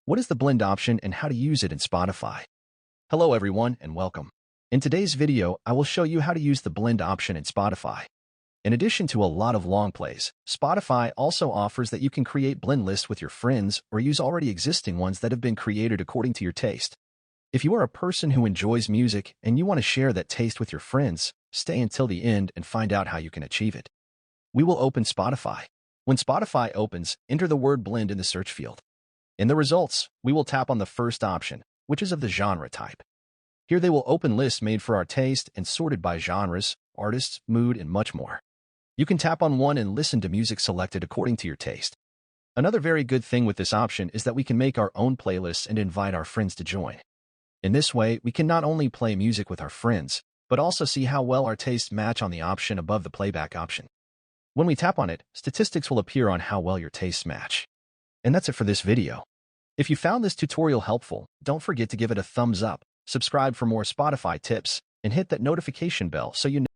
What is the blend option and how to use it in Spotify? Hello everyone and welcome. In today's video, I will show you how to use the blend option in Spotify. In addition to a lot of long plays, Spotify also offers that you can create blend lists with your friends or use already existing ones that have been created according to your taste. If you are a person who enjoys music and you want to share that taste with your friends, stay until the end and find out how you can achieve it. We will open Spotify. When Spotify opens, enter the word blend in the search field. In the results, we will tap on the first option, which is of the genre type. Here they will open lists made for our taste and sorted by genres, artists, mood, and much more. You can tap on one and listen to music selected according to your taste. Another very good thing with this option is that we can make our own playlists and invite our friends to join. In this way, we can not only play music with our friends, but also see how well our tastes match on the option above the playback option. When we tap on it, statistics will appear on how well your tastes match. And that's it for this video. If you found this tutorial helpful, don't forget to give it a thumbs up, subscribe for more Spotify tips, and hit that notification bell so you know